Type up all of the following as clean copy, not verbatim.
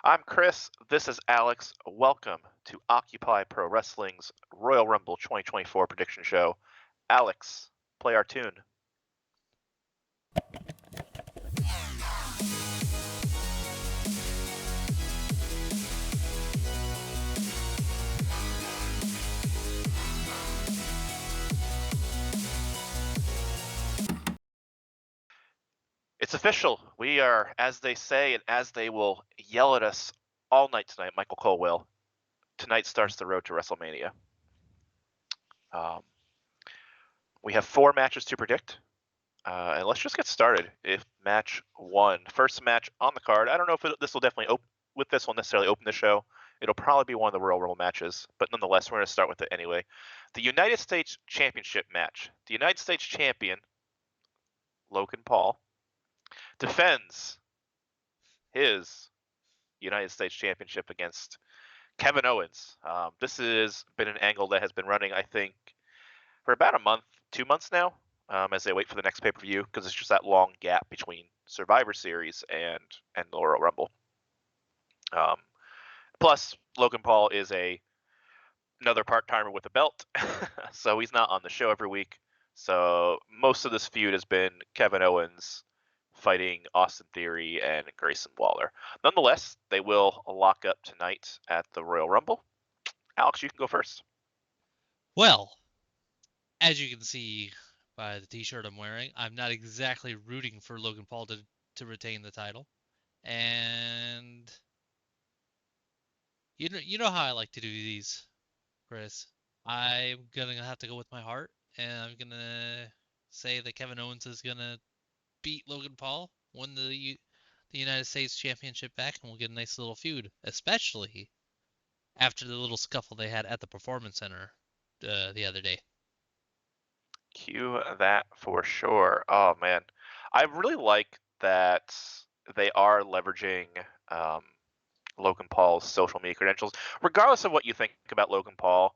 I'm Chris. This is Alex. Welcome to Occupy Pro Wrestling's Royal Rumble 2024 prediction show. Alex, play our tune. It's official. We are, as they say, and as they will yell at us all night tonight, Michael Cole will. Tonight starts the road to WrestleMania. We have 4 matches to predict. And let's just get started. If match 1, first match on the card, I don't know if this will definitely with this will necessarily open the show. It'll probably be one of the Royal Rumble matches, but nonetheless, we're going to start with it anyway. The United States Championship match. The United States champion, Logan Paul, defends his United States Championship against Kevin Owens. This has been an angle that has been running, I think, for about a month, 2 months now, as they wait for the next pay-per-view, because it's just that long gap between Survivor Series and the Royal Rumble. Plus, Logan Paul is another part-timer with a belt, so he's not on the show every week. So most of this feud has been Kevin Owens fighting Austin Theory and Grayson Waller. Nonetheless, they will lock up tonight at the Royal Rumble. Alex, you can go first. Well, as you can see by the t-shirt I'm wearing, I'm not exactly rooting for Logan Paul to retain the title. And you know how I like to do these, Chris. I'm gonna have to go with my heart, and I'm gonna say that Kevin Owens is gonna beat Logan Paul, win the United States Championship back, and we'll get a nice little feud, especially after the little scuffle they had at the Performance Center the other day. Cue that for sure. Oh man, I really like that they are leveraging Logan Paul's social media credentials, regardless of what you think about Logan Paul.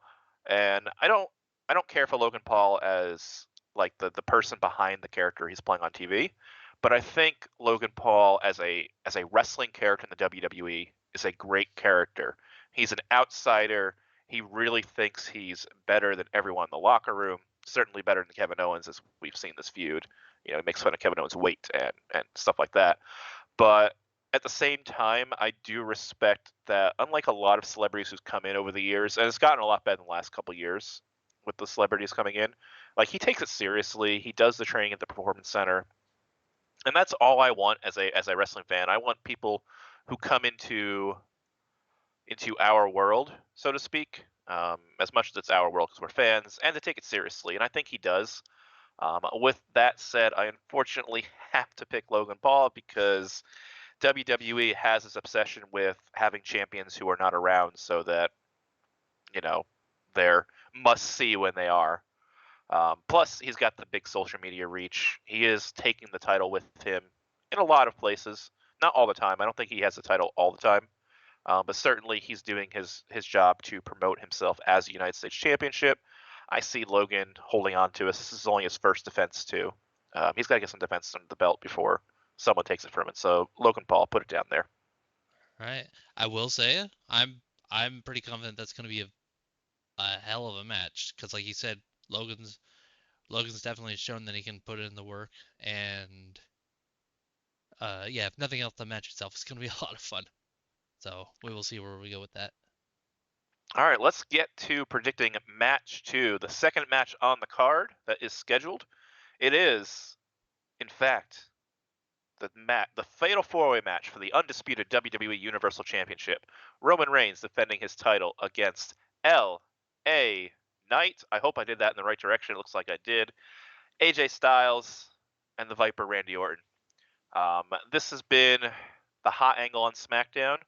And I don't care for Logan Paul as like the person behind the character he's playing on TV, but I think Logan Paul as a wrestling character in the WWE is a great character. He's an outsider. He really thinks he's better than everyone in the locker room. Certainly better than Kevin Owens, as we've seen this feud. You know, he makes fun of Kevin Owens' weight and stuff like that. But at the same time, I do respect that, unlike a lot of celebrities who's come in over the years, and it's gotten a lot better in the last couple of years with the celebrities coming in, like he takes it seriously. He does the training at the Performance Center, and that's all I want as a wrestling fan. I want people who come into our world, so to speak, as much as it's our world because we're fans, and to take it seriously. And I think he does. With that said, I unfortunately have to pick Logan Paul because WWE has this obsession with having champions who are not around so that, you know, they're must see when they are. Plus, he's got the big social media reach. He is taking the title with him in a lot of places. Not all the time. I don't think he has the title all the time. But certainly he's doing his job to promote himself as the United States Championship. I see Logan holding on to us. This is only his first defense, too. He's got to get some defense under the belt before someone takes it from him. So Logan Paul, put it down there. Right. I will say I'm pretty confident that's going to be a hell of a match because, like you said, Logan's definitely shown that he can put in the work, and yeah, if nothing else, the match itself is going to be a lot of fun. So we will see where we go with that. All right, let's get to predicting match 2, the second match on the card that is scheduled. It is, in fact, the fatal 4-way match for the undisputed WWE Universal Championship. Roman Reigns defending his title against L.A. Knight. I hope I did that in the right direction. It looks like I did. AJ Styles and the Viper Randy Orton. This has been the hot angle on SmackDown.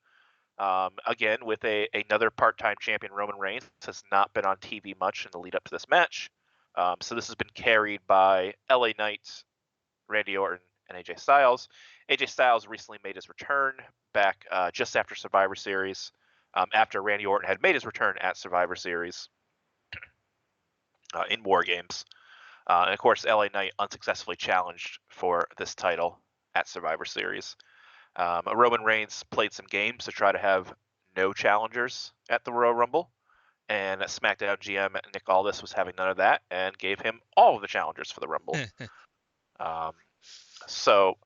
Again, with another part-time champion, Roman Reigns has not been on TV much in the lead up to this match. So this has been carried by LA Knight, Randy Orton, and AJ Styles. AJ Styles recently made his return back just after Survivor Series, after Randy Orton had made his return at Survivor Series in War Games. And of course, LA Knight unsuccessfully challenged for this title at Survivor Series. Roman Reigns played some games to try to have no challengers at the Royal Rumble, and SmackDown GM Nick Aldis was having none of that and gave him all of the challengers for the Rumble. Um, so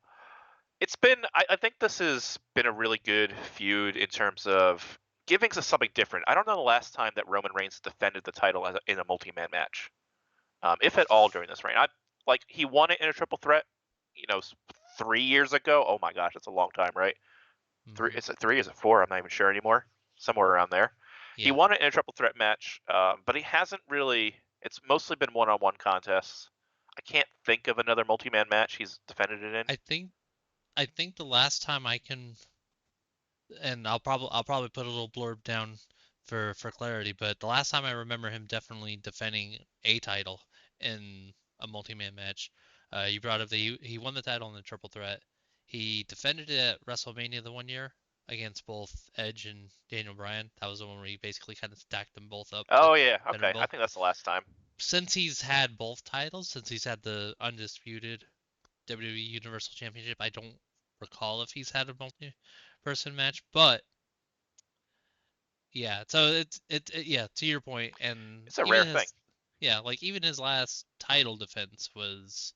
it's been, I think this has been a really good feud in terms of giving us something different. I don't know the last time that Roman Reigns defended the title in a multi-man match, if at all during this reign. He won it in a triple threat, 3 years ago. Oh my gosh, that's a long time, right? Mhm. Is it 3? Is it 4? I'm not even sure anymore. Somewhere around there. He Yeah. won it in a triple threat match, but he hasn't really. It's mostly been one-on-one contests. I can't think of another multi-man match he's defended it in. I think I think the last time I can, and I'll probably put a little blurb down for clarity, but the last time I remember him definitely defending a title in a multi-man match, you brought up that he won the title in the triple threat. He defended it at WrestleMania the one year against both Edge and Daniel Bryan. That was the one where he basically kind of stacked them both up to Oh yeah, defend them okay. I both. think that's the last time. Since he's had both titles, since he's had the undisputed WWE Universal Championship, I don't recall if he's had a multi-person match, but yeah. So yeah, to your point, and It's a even rare thing. his yeah, like even his last title defense was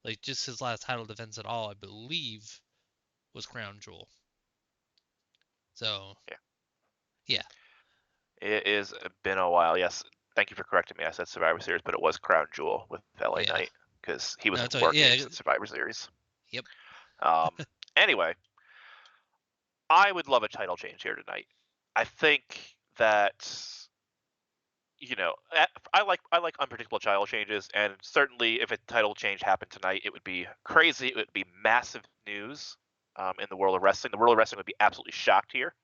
like just his last title defense at all, I believe, was Crown Jewel. So Yeah, yeah, it has been a while. Yes, thank you for correcting me. I said Survivor Series, but it was Crown Jewel with LA yeah. Knight because he was No, in it's War yeah, Games at Survivor Series. yep. Um, anyway, I would love a title change here tonight. I think that I like unpredictable title changes, and certainly if a title change happened tonight, it would be crazy. It would be massive news in the world of wrestling. The world of wrestling would be absolutely shocked here.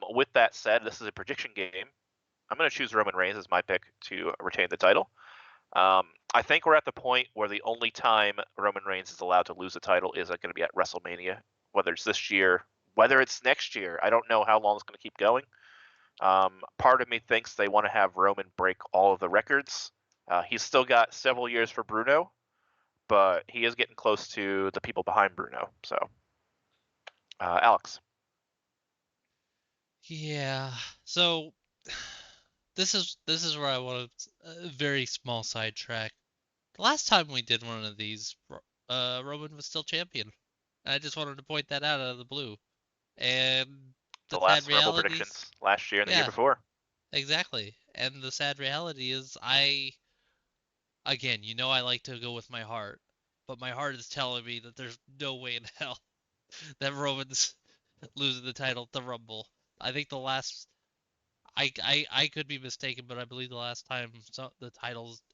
With that said, this is a prediction game. I'm going to choose Roman Reigns as my pick to retain the title. I think we're at the point where the only time Roman Reigns is allowed to lose the title is going to be at WrestleMania, whether it's this year, whether it's next year. I don't know how long it's going to keep going. Part of me thinks they want to have Roman break all of the records. He's still got several years for Bruno, but he is getting close to the people behind Bruno. So, Alex. Yeah. So this is where I want a very small sidetrack. The last time we did one of these, Roman was still champion. I just wanted to point that out of the blue. And the The sad last Rumble realities, predictions last year and the year yeah, before. exactly. And the sad reality is, again, I like to go with my heart, but my heart is telling me that there's no way in hell that Roman's losing the title at the Rumble. I think the last, I could be mistaken, but I believe the last time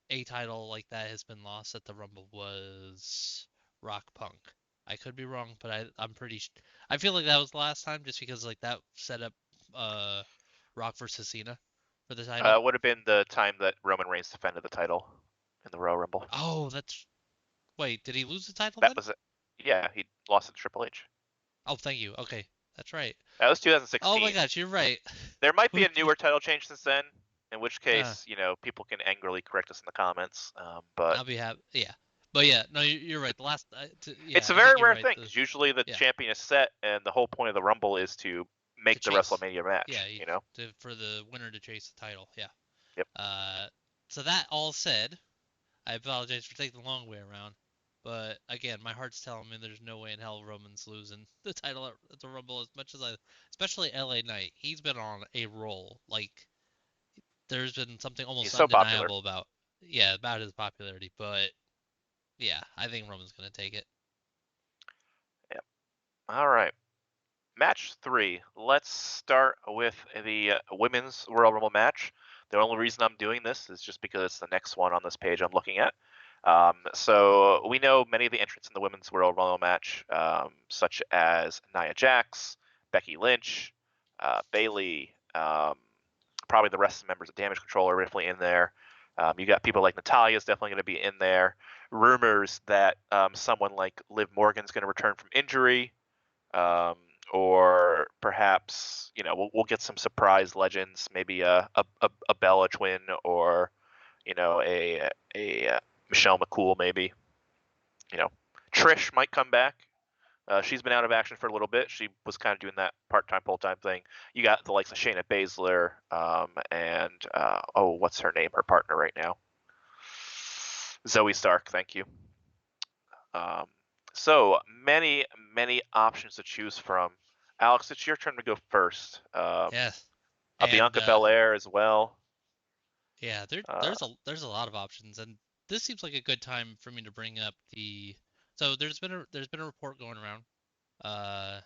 a title like that has been lost at the Rumble was Rock Punk. I could be wrong, but I'm pretty. I feel like that was the last time, just because like that set up uh Rock versus Cena for the title. Would have been the time that Roman Reigns defended the title in the Royal Rumble. Oh, that's wait. Did he lose the title That then? was it. Yeah, he lost it to Triple H. Oh, thank you. Okay, that's right. That was Oh my 2016. gosh, you're right. There might be Who? a newer title change since then, in which Uh, case, people can angrily correct us in the comments. But I'll be happy. Yeah, but yeah, no, you're right. The last, it's yeah, a I think very you're rare right. thing because usually the Yeah, champion is set, and the whole point of the Rumble is to to make the chase. WrestleMania Yeah, match. for the winner to chase the title. Yeah. Yep. Uh, so that all said, I apologize for taking the long way around. But again, my heart's telling me there's no way in hell Roman's losing the title at the Rumble as much as especially LA Knight. He's been on a roll. Like there's been something He's almost so popular. undeniable about his popularity. But yeah, I think Roman's gonna take it. Yep. All right. Match 3. Let's start with the women's Royal Rumble match. The only reason I'm doing this is just because it's the next one on this page I'm looking at. So we know many of the entrants in the women's Royal Rumble match, such as Nia Jax, Becky Lynch, Bailey, probably the rest of the members of Damage Control are definitely in there. You got people like Natalya is definitely going to be in there. Rumors that someone like Liv Morgan's going to return from injury. Um, or perhaps we'll get some surprise legends, maybe a Bella twin, or a Michelle McCool, maybe. you know Trish might come back. She's been out of action for a little bit. She was kind of doing that part-time, full-time thing. You got the likes of Shayna Baszler, and oh, what's her name? Her partner right now, Zoe Stark. Thank you. Um, so many options to choose from. Alex, it's your turn to go first. Yeah, Bianca and Belair as well. yeah, Uh, there's a lot of options, and this seems like a good time for me to bring up the. So there's been a report going around uh,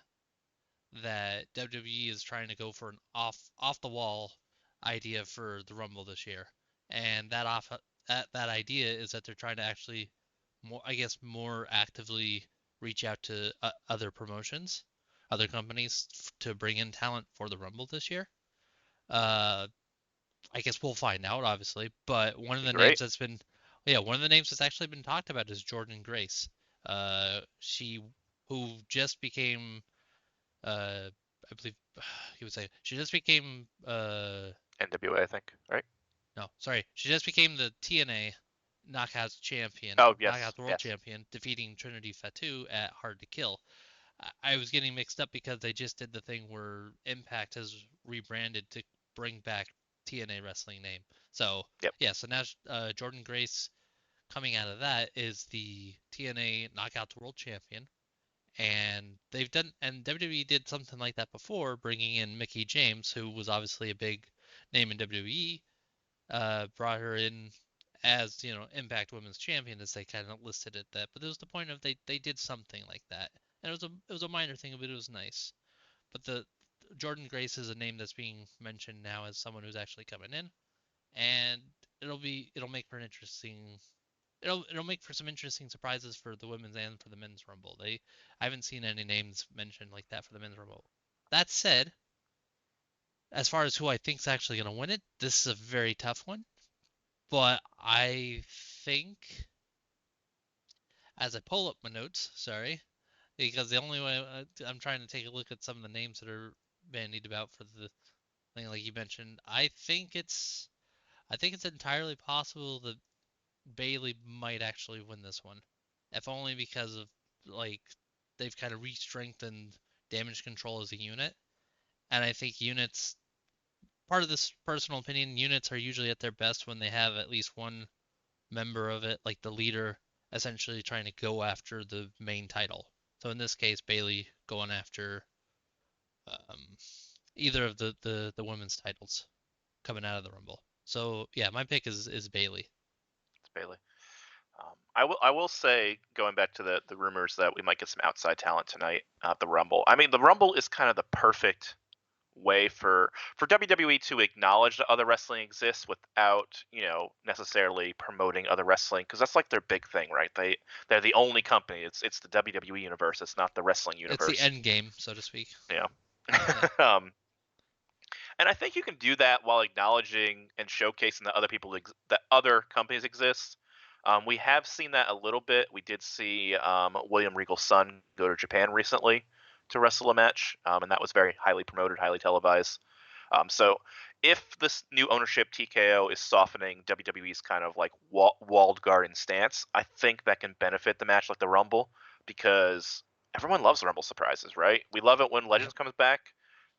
that WWE is trying to go for an off the wall idea for the Rumble this year, and that idea is that they're trying to actually more actively reach out to other promotions, other companies to bring in talent for the Rumble this year. Uh, I guess we'll find out, obviously. But be great. one of the names that's actually been talked about is Jordan Grace. She who just became, I believe, he would say she just became, NWA, I think. Right? no, sorry, she just became the TNA Oh yes, Knockouts World yes. Champion, defeating Trinity Fatu at Hard to Kill. I was getting mixed up because they just did the thing where Impact has rebranded to bring back TNA wrestling name. So Yep. yeah, so now Jordan Grace coming out of that is the TNA Knockouts World Champion, and WWE did something like that before, bringing in Mickie James, who was obviously a big name in WWE, brought her in as Impact Women's Champion, as they kind of listed it that. But it was the point of they did something like that, and it was a minor thing, but it was nice. But the Jordan Grace is a name that's being mentioned now as someone who's actually coming in, and it'll make for an interesting. It'll make for some interesting surprises for the women's and for the men's rumble. I haven't seen any names mentioned like that for the men's rumble. That said, as far as who I think's actually going to win it, this is a very tough one. But I think, as I pull up my notes, sorry, because the only way I'm trying to take a look at some of the names that are bandied about for the thing, like you mentioned, I think it's entirely possible that Bailey might actually win this one, if only because of like they've kind of re-strengthened damage control as a unit, and I think units. Part of this personal opinion, units are usually at their best when they have at least one member of it, like the leader, essentially trying to go after the main title. So in this case, Bailey going after um, either of the women's titles coming out of the Rumble. So yeah, my pick is Bailey. It's Bailey. I will say, going back to the rumors that we might get some outside talent tonight at the Rumble. I mean, the Rumble is kind of the perfect way for WWE to acknowledge that other wrestling exists without necessarily promoting other wrestling, because that's like their big thing, right? They're the only company. It's the WWE universe. It's not the wrestling It's the universe. end game, so to speak. You Yeah. know. And I think you can do that while acknowledging and showcasing that that other companies exist. We have seen that a little bit. We did see William Regal's son go to Japan recently to wrestle a match, and that was very highly promoted, highly televised. So if this new ownership TKO is softening WWE's kind of like walled garden stance, I think that can benefit the match like the Rumble, because everyone loves the Rumble surprises, right? We love it when Yep. Legends comes back.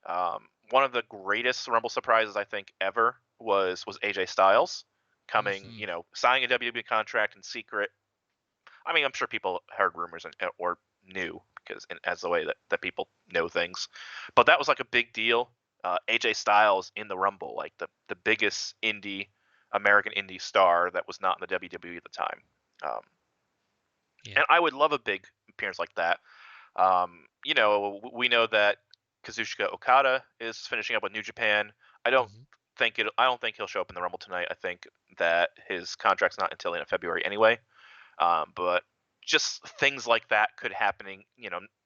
One of the greatest Rumble surprises I think ever was AJ Styles coming, Hmm. signing a WWE contract in secret. I mean, I'm sure people heard rumors or knew, because as the way that people know things, but that was like a big deal. AJ Styles in the Rumble, like the biggest American indie star that was not in the WWE at the time. Um, Yeah. and I would love a big appearance like that. We know that Kazuchika Okada is finishing up with New Japan. I don't Hmm. I don't think he'll show up in the Rumble tonight. I think that his contract's not until the end of February anyway. But just things like that could happening,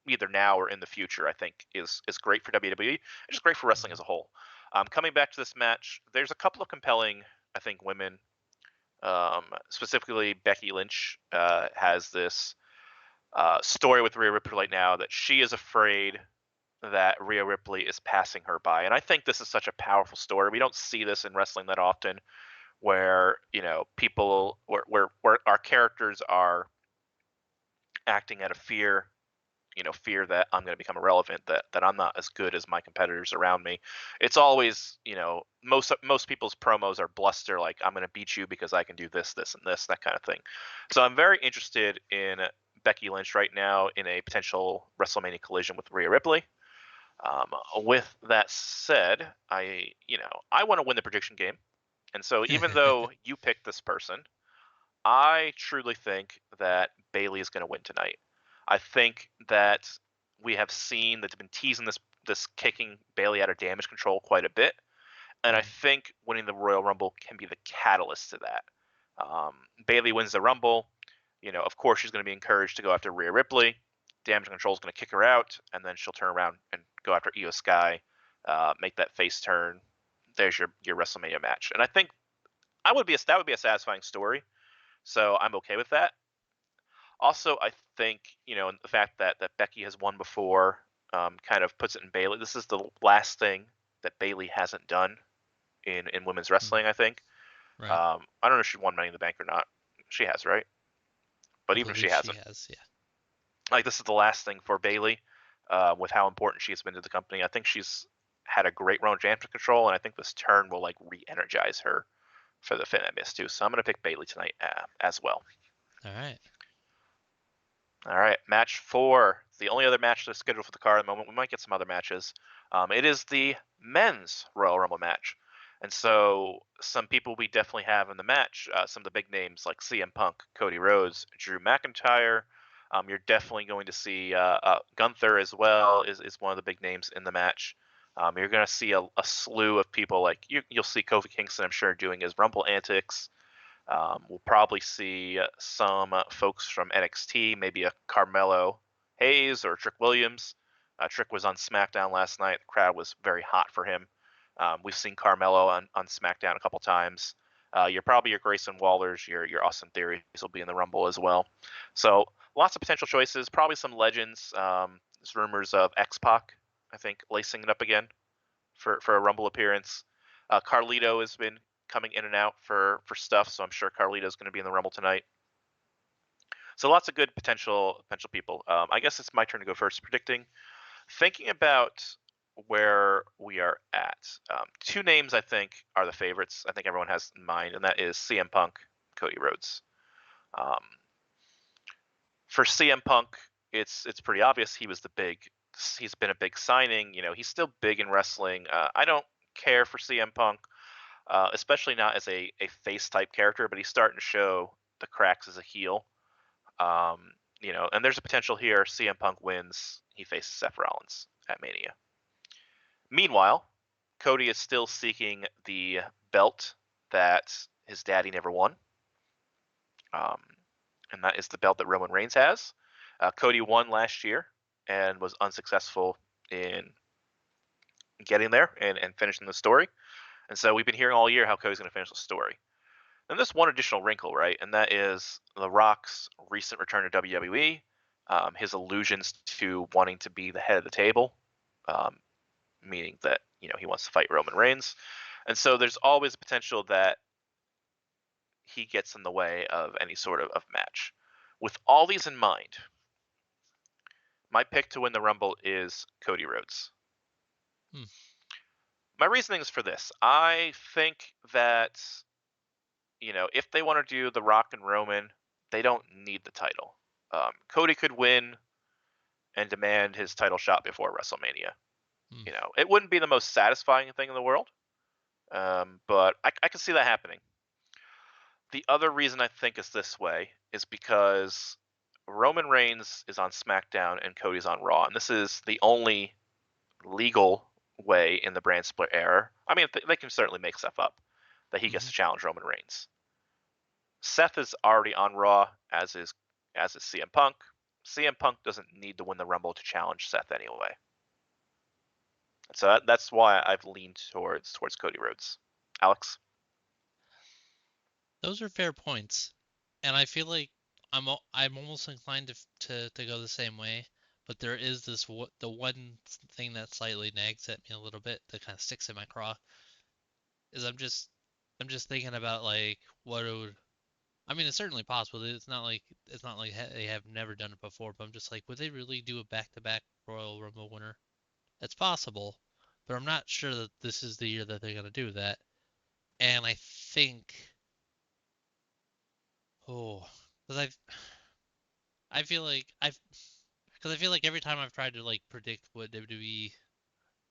either now or in the future. I think is great for WWE. It's just great for wrestling Hmm. as a whole. Coming back to this match, there's a couple of compelling, I think, women. Specifically, Becky Lynch has this story with Rhea Ripley right now that she is afraid that Rhea Ripley is passing her by. And I think this is such a powerful story. We don't see this in wrestling that often, where where our characters are acting out of fear fear that I'm going to become irrelevant, that I'm not as good as my competitors around me. It's always, most people's promos are bluster, like I'm going to beat you because I can do this, this, and this, that kind of thing. So I'm very interested in Becky Lynch right now in a potential WrestleMania collision with Rhea Ripley. With that said, I want to win the prediction game, and so even though you picked this person, I truly think that Bailey is going to win tonight. I think that we have seen that they've been teasing this kicking Bailey out of damage control quite a bit, and I Hmm. think winning the Royal Rumble can be the catalyst to that. Bailey wins the Rumble. Of course, she's going to be encouraged to go after Rhea Ripley. Damage control is going to kick her out, and then she'll turn around and go after Io Sky, make that face turn. There's your WrestleMania match, and I think that would be a satisfying story. So I'm okay with that. Also, I think the fact that Becky has won before kind of puts it in Bailey. This is the last thing that Bailey hasn't done in women's Hmm. wrestling. I think. Right. I don't know if she won Money in the Bank or not. She has, right? But I even if she believe she hasn't, has. Yeah. like this is the last thing for Bailey, with how important she has been to the company. I think she's had a great run of damage control, and I think this turn will like re-energize her for the Finn I missed too. So I'm gonna pick Bailey tonight as well. All right. All right, match four. The only other match that's scheduled for the card at the moment. We might get some other matches. It is the men's Royal Rumble match. And so some people we definitely have in the match, some of the big names like CM Punk, Cody Rhodes, Drew McIntyre. You're definitely going to see Gunther as well is one of the big names in the match. You're going to see a slew of people like you'll see Kofi Kingston, I'm sure, doing his Rumble antics. We'll probably see some folks from NXT, maybe a Carmelo Hayes or Trick Williams. Trick was on SmackDown last night. The crowd was very hot for him. We've seen Carmelo on SmackDown a couple times. Your Grayson Wallers, your Austin Theories will be in the Rumble as well. So lots of potential choices. Probably some legends. There's rumors of X Pac, I think, lacing it up again for a Rumble appearance. Carlito has been coming in and out for stuff, so I'm sure Carlito's going to be in the Rumble tonight. So lots of good potential people. I guess it's my turn to go first. Predicting, thinking about where we are at. Two names I think are the favorites. I think everyone has in mind, and that is CM Punk, Cody Rhodes. Um, for CM Punk, it's pretty obvious he was the big. He's been a big signing. He's still big in wrestling. I don't care for CM Punk, especially not as a face type character, but he's starting to show the cracks as a heel. And there's a potential here. CM Punk wins. He faces Seth Rollins at Mania. Meanwhile, Cody is still seeking the belt that his daddy never won, um, and that is the belt that Roman Reigns has. Cody won last year and was unsuccessful in getting there and finishing the story. And so we've been hearing all year how Cody's going to finish the story. And there's one additional wrinkle, right? And that is The Rock's recent return to WWE, his allusions to wanting to be the head of the table, um, meaning that he wants to fight Roman Reigns. And so there's always a potential that he gets in the way of any sort of match. With all these in mind, my pick to win the Rumble is Cody Rhodes. Hmm. My reasoning is for this. I think that if they want to do The Rock and Roman, they don't need the title. Cody could win and demand his title shot before WrestleMania. Hmm. It wouldn't be the most satisfying thing in the world, but I can see that happening. The other reason I think is this way is because Roman Reigns is on SmackDown and Cody's on Raw, and this is the only legal way in the brand split era. I mean, they can certainly make stuff up that he gets Hmm. to challenge Roman Reigns. Seth is already on Raw, as is CM Punk. CM Punk doesn't need to win the Rumble to challenge Seth anyway. So that's why I've leaned towards Cody Rhodes. Alex? Those are fair points, and I feel like I'm almost inclined to go the same way. But there is the one thing that slightly nags at me a little bit that kind of sticks in my craw is I'm just thinking about like what it would I mean, it's certainly possible. It's not like they have never done it before. But I'm just like, would they really do a back-to-back Royal Rumble winner? It's possible, but I'm not sure that this is the year that they're gonna do that. And I think, oh, because I feel like every time I've tried to like predict what WWE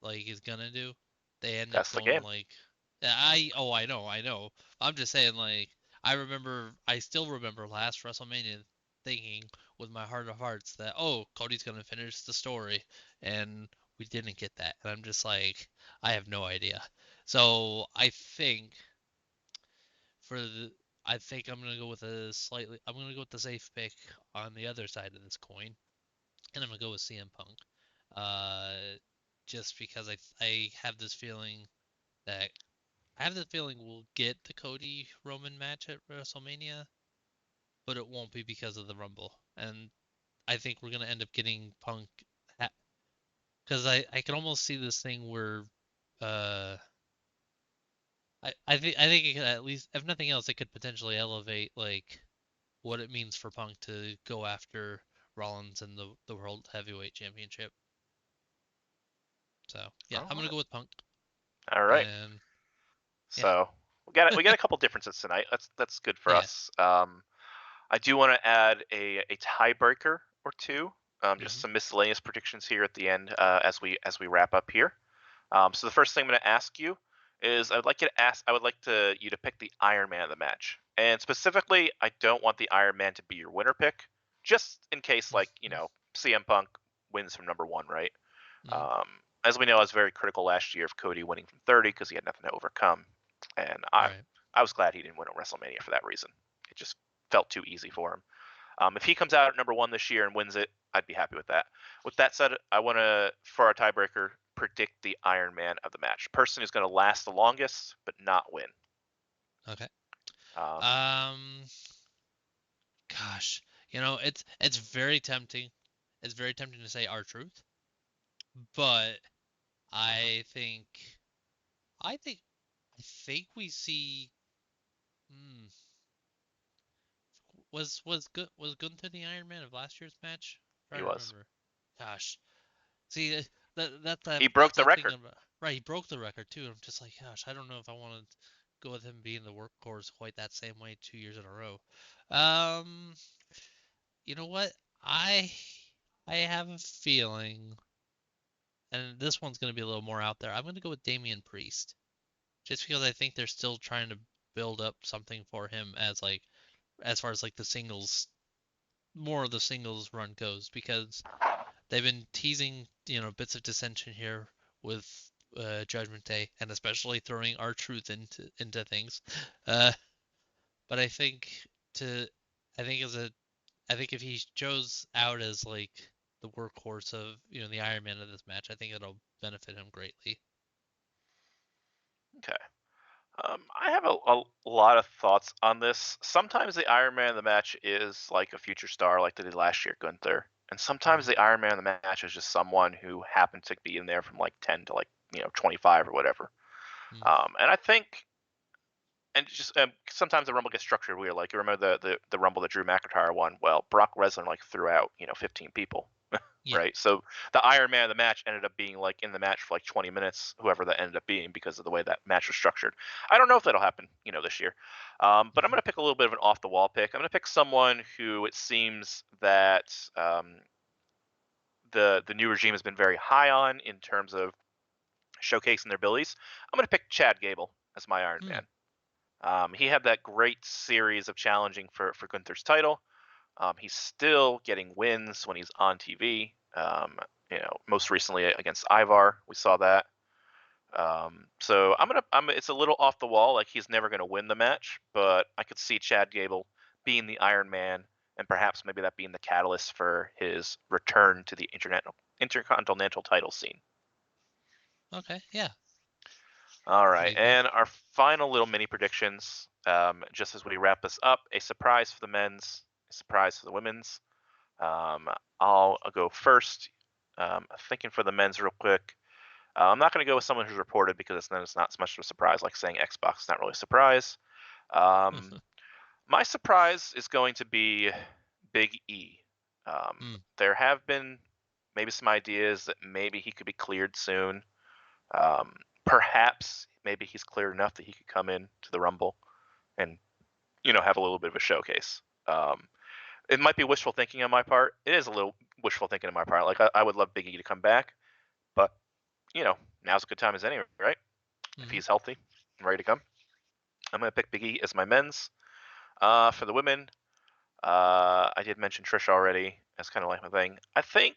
like is gonna do, they end up That's the going game. like, yeah, I know. I'm just saying like I still remember last WrestleMania thinking with my heart of hearts that Cody's gonna finish the story, and we didn't get that, and I'm just like I have no idea. So for the I think I'm gonna go with the safe pick on the other side of this coin, and I'm gonna go with CM Punk. Uh, just because I have this feeling that we'll get the Cody Roman match at WrestleMania, but it won't be because of the Rumble. And I think we're gonna end up getting Punk because I can almost see this thing where uh I think it could at least, if nothing else, it could potentially elevate like what it means for Punk to go after Rollins in the World Heavyweight Championship. So yeah, All I'm gonna right. go with Punk. All right. And yeah, So we got a couple differences tonight. That's good for yeah. us. I do want to add a tiebreaker or two. Just Mhm. some miscellaneous predictions here at the end as we wrap up here. So the first thing I'm going to ask you is I would like you to pick the Iron Man of the match, and specifically I don't want the Iron Man to be your winner pick, just in case like Mhm. CM Punk wins from number one, right? Mhm. Um, as we know, I was very critical last year of Cody winning from 30 because he had nothing to overcome, and Right. I was glad he didn't win at WrestleMania for that reason. It just felt too easy for him. If he comes out at number one this year and wins it, I'd be happy with that. With that said, I want to, for our tiebreaker, predict the Iron Man of the match. Person who's going to last the longest, but not win. Okay. Um, Um. Gosh, it's very tempting. It's very tempting to say our truth, but I think I think I think we see. Hmm, was Gunther the Iron Man of last year's match? I'm he trying to was. remember. Gosh, see that's He broke that's the that thing record. about right. He broke the record too. I'm just like, gosh, I don't know if I want to go with him being the workhorse quite that same way 2 years in a row. Um, you know what? I I have a feeling, and this one's going to be a little more out there. I'm going to go with Damian Priest, just because I think they're still trying to build up something for him as far as like the singles, more of the singles run goes, because they've been teasing, bits of dissension here with Judgment Day, and especially throwing our truth into things. Uh, but to, I think as a, I think if he shows out as like the workhorse of the Iron Man of this match, I think it'll benefit him greatly. Okay. I have a lot of thoughts on this. Sometimes the Iron Man of the match is like a future star, like they did last year, Gunther. And sometimes Mm-hmm. the Iron Man of the match is just someone who happened to be in there from like 10 to like 25 or whatever. Mm. And I think and just sometimes the rumble gets structured weird. Like you remember the rumble that Drew McIntyre won. Well, Brock Lesnar like threw out 15 people, Yeah. right? So the Iron Man of the match ended up being like in the match for like 20 minutes, whoever that ended up being because of the way that match was structured. I don't know if that'll happen, this year. But I'm Mm-hmm. gonna pick a little bit of an off the wall pick. I'm gonna pick someone who it seems that the new regime has been very high on in terms of showcasing their abilities. I'm gonna pick Chad Gable as my Iron Hmm. Man. He had that great series of challenging for Gunther's title. He's still getting wins when he's on TV. Most recently against Ivar, we saw that. So it's a little off the wall. Like he's never gonna win the match, but I could see Chad Gable being the Iron Man, and perhaps maybe that being the catalyst for his return to the intercontinental title scene. Okay. Yeah. All I could right, dig that. and our final little mini predictions, just as we wrap this up: a surprise for the men's, a surprise for the women's. Um, I'll go first. Thinking for the men's real quick. I'm not going to go with someone who's reported because it's not so much of a surprise. Like saying Xbox is not really a surprise. Um, My surprise is going to be Big E. Hmm. There have been maybe some ideas that maybe he could be cleared soon. Um, Perhaps maybe he's cleared enough that he could come in to the Rumble and have a little bit of a showcase. It might be wishful thinking on my part. It is a little wishful thinking on my part. Like I would love Big E to come back, but now's a good time as any, right? If Hmm. he's healthy and ready to come, I'm gonna pick Big E as my men's. For the women, I did mention Trish already. That's kind of like my thing. I think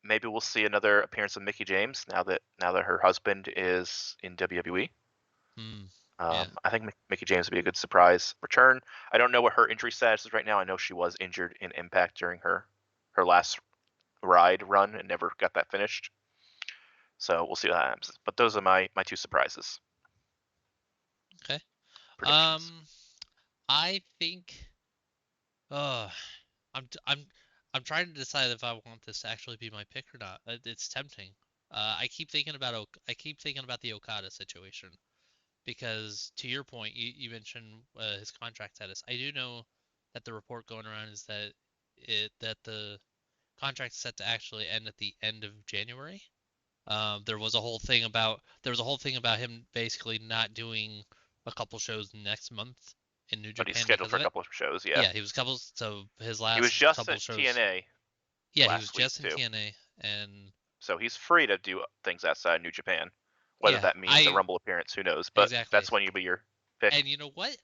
maybe we'll see another appearance of Mickey James now that her husband is in WWE. Hmm. Yeah. I think Mickey James would be a good surprise return. I don't know what her injury status is right now. I know she was injured in Impact during her last ride run and never got that finished. So we'll see what happens. But those are my two surprises Okay. predictions. Um, I think. Uh, I'm t- I'm I'm trying to decide if I want this to actually be my pick or not. It's tempting. I keep thinking about the Okada situation because to your point, you mentioned his contract status. I do know that the report going around is that the contract's set to actually end at the end of January. There was a whole thing about him basically not doing a couple shows next month in New But he's Japan scheduled because for a of it. couple of shows. Yeah, Yeah, he was couple. So his he was last just couple at shows. TNA Yeah, he was last week just in too, TNA, and so he's free to do things outside New Japan. Whether yeah, that means a I Rumble appearance, who knows? But exactly. that's when you be your pick. And you know what?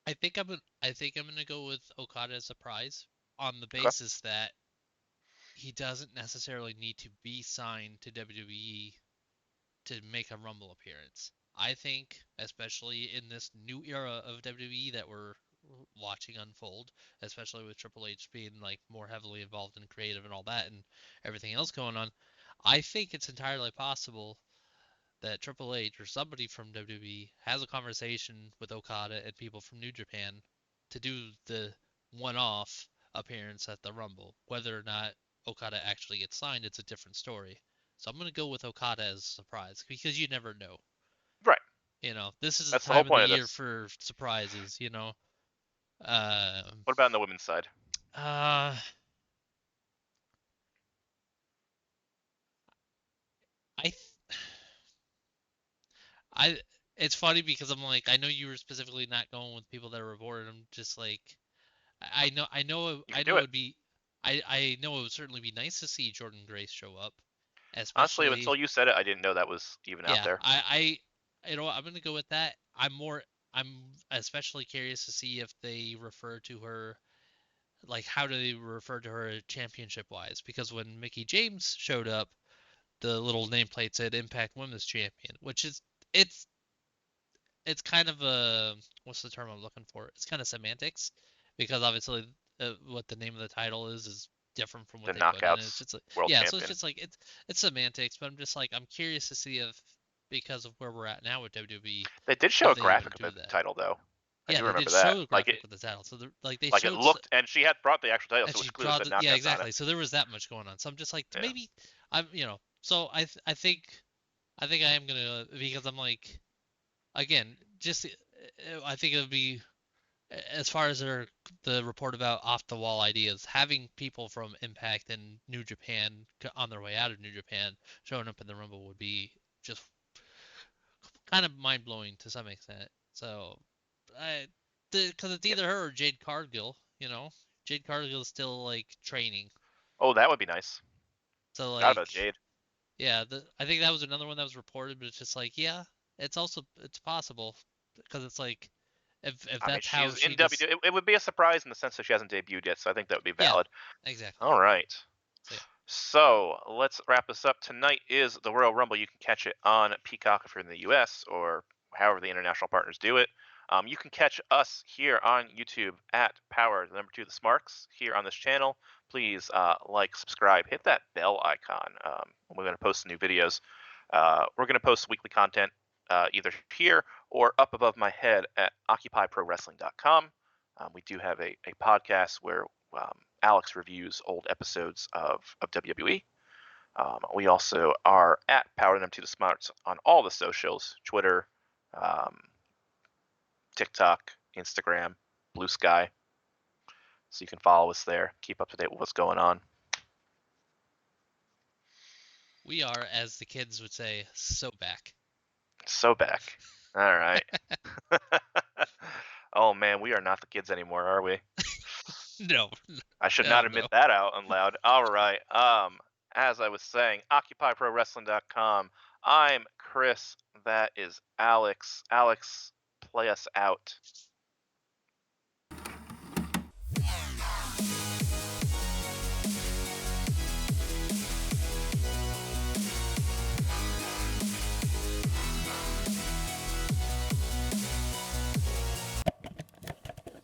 I think I'm gonna go with Okada as a prize on the Okay. basis that he doesn't necessarily need to be signed to WWE to make a Rumble appearance. I think, especially in this new era of WWE that we're watching unfold, especially with Triple H being like more heavily involved in creative and all that and everything else going on, I think it's entirely possible that Triple H or somebody from WWE has a conversation with Okada and people from New Japan to do the one-off appearance at the Rumble. Whether or not Okada actually gets signed, it's a different story. So I'm gonna go with Okada as a surprise because you never know. Right. This is the That's the whole time of the point of year this. for surprises. Um, What about on the women's side? uh, I, th- I. It's funny because I'm like, I know you were specifically not going with people that are reported. I'm just like, You I can do know it it. would be, I know it would certainly be nice to see Jordan Grace show up, Honestly, especially, until you said it, I didn't know that was even out yeah, there. I'm gonna go with that. I'm especially curious to see if they refer to her, like, how do they refer to her championship wise? Because when Mickey James showed up, the little nameplate said Impact Women's Champion, which is, it's, it's kind of a, what's the term I'm looking for? It's kind of semantics, because obviously what the name of the title is different from what The they put in it. It's Knockouts just like, World yeah, so it's Champion. just like it's semantics, but I'm just like I'm curious to see if, because of where we're at now with WWE, They did show if a they even graphic of do the that. title though. I Yeah, do they did remember that. show the Like graphic with the title, so they it showed, looked, and she had brought the actual title, and so she which clearly draw said the, yeah, Knockouts on it. exactly. So there was that much going on. So I'm just like Yeah. maybe so I think I am gonna, because I'm like, again, just I think it would be, as far as the report about off the wall ideas, having people from Impact and New Japan on their way out of New Japan showing up in the Rumble would be just kind of mind blowing to some extent. So, I, because it's Yep. either her or Jade Cargill. Jade Cargill is still like training. Oh, that would be nice. So Forgot about like, Jade. yeah, I think that was another one that was reported, but it's just like, yeah, it's possible because it's like, if I mean, that's how she's she in just, WWE. It would be a surprise in the sense that she hasn't debuted yet, so I think that would be yeah, valid. exactly. All right. So yeah. So let's wrap this up. Tonight is the Royal Rumble. You can catch it on Peacock if you're in the US or however the international partners do it. You can catch us here on YouTube at Power, the number two, the Smarks, here on this channel. Please like, subscribe, hit that bell icon. We're going to post new videos. We're going to post weekly content either here or up above my head at occupyprowrestling.com. We do have a podcast where Alex reviews old episodes of WWE. We also are at Power Them to the Smarts on all the socials, Twitter, um, TikTok. Instagram, Blue Sky. So you can follow us there, keep up to date with what's going on. We are, as the kids would say, so back. So back. All right. Oh man, we are not the kids anymore, are we? No, I should not hell admit no. that out loud. All right. As I was saying, OccupyProWrestling.com. I'm Chris. That is Alex. Alex, play us out.